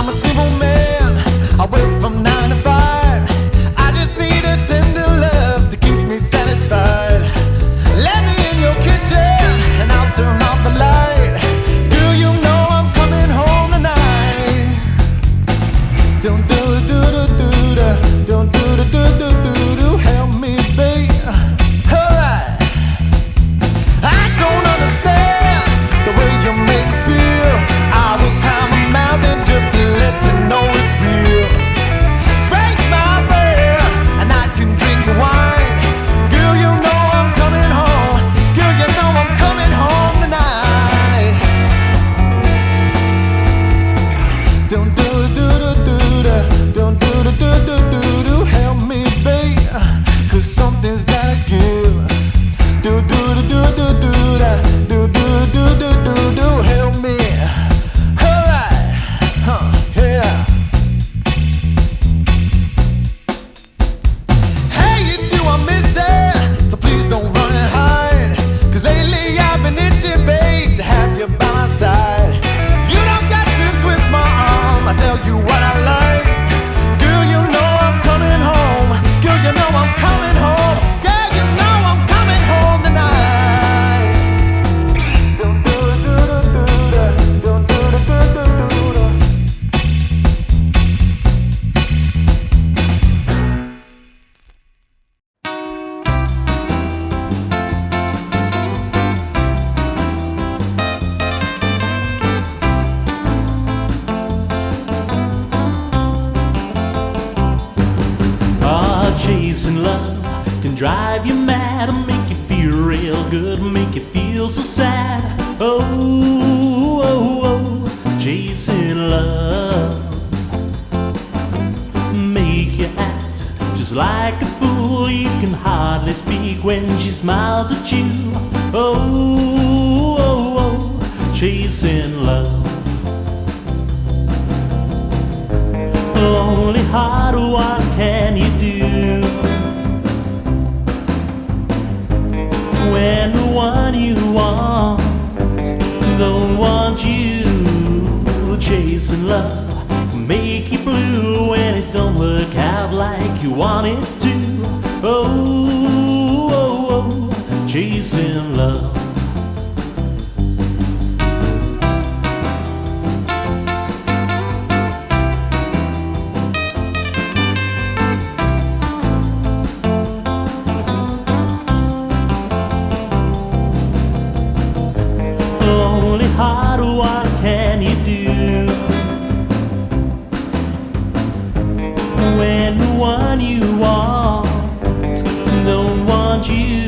I'm a simple man, I work from 9 to 5. I just need a tender love to keep me satisfied. Let me in your kitchen and I'll turn off the light. Girl, you know I'm coming home tonight. Don't do do do do do, don't do do do do do do. Help me, babe. Alright. I don't understand the way you make me feel. I will climb a mountain just to let you know it's real. Break my bread and I can drink your wine. Girl, you know I'm coming home. Girl, you know I'm coming home tonight. Don't do do do do do, don't do do do do do do. Help me, babe, 'cause something's gotta give. Do do do do do do da, do do do do do do. Help me. Alright, yeah. Hey, it's you I'm missing, so please don't run and hide. 'Cause lately I've been itching, babe, to have you by my side. You don't got to twist my arm, I tell you what I like. Girl, you know I'm coming home. Girl, you know I'm coming home. Girl, you know I'm coming home tonight. Don't do do do do, don't do do do do do. Chasing love can drive you mad and make you feel real good, make you feel so sad. Oh, oh, oh, chasing love make you act just like a fool. You can hardly speak when she smiles at you. Oh, oh, oh, chasing love. Lonely heart, what can you do when the one you want don't want you? Chasing love can make you blue when it don't work out like you want it to. Oh, oh, oh, chasing love. Lonely heart, what can you do when the one you want don't want you?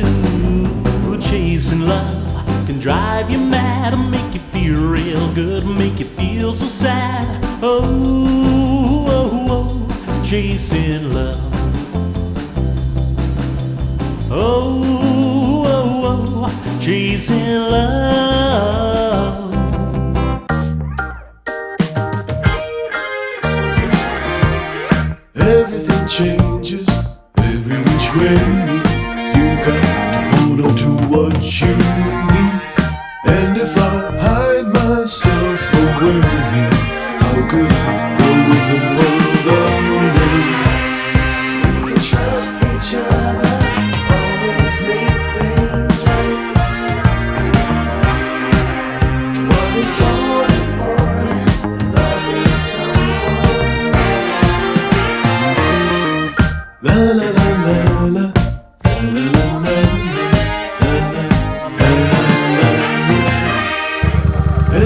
Chasing love can drive you mad and make you feel real good, make you feel so sad. Oh, oh, oh, chasing love. Oh, oh, oh, chasing love. Everything changes every which way. You got to hold on to what you need. And if I hide myself away, how could I go with the world away? We can trust each other, always make things right. What is more important than loving someone? La la la la la, la la la la, la la la la.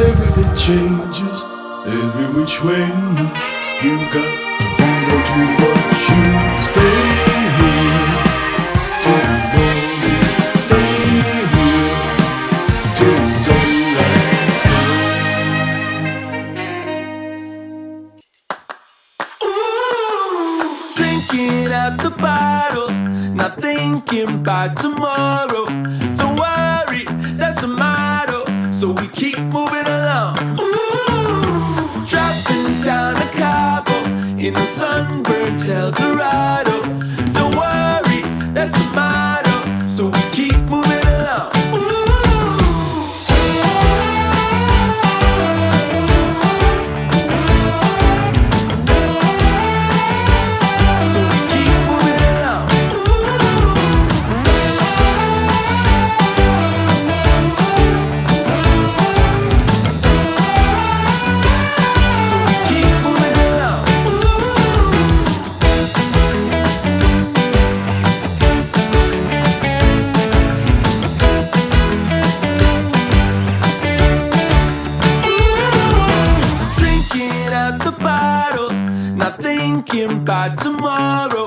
Everything changes every which way. You got to hold on to what you stay here till the morning. Stay here till the sunrise comes. Drinking at the bottle, not thinking about tomorrow. Don't worry, that's a motto, so we keep moving along. Driving down to Cabo in the sunburned Eldorado. Don't worry, that's a motto, so we keep moving along. bottle, not thinking about tomorrow.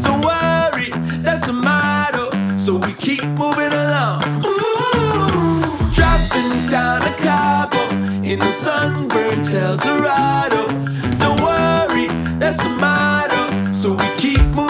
Don't worry, that's the motto. So we keep moving along. Ooh, dropping down a Cabo in the sunburnt El Dorado. Don't worry, that's the motto. So we keep moving.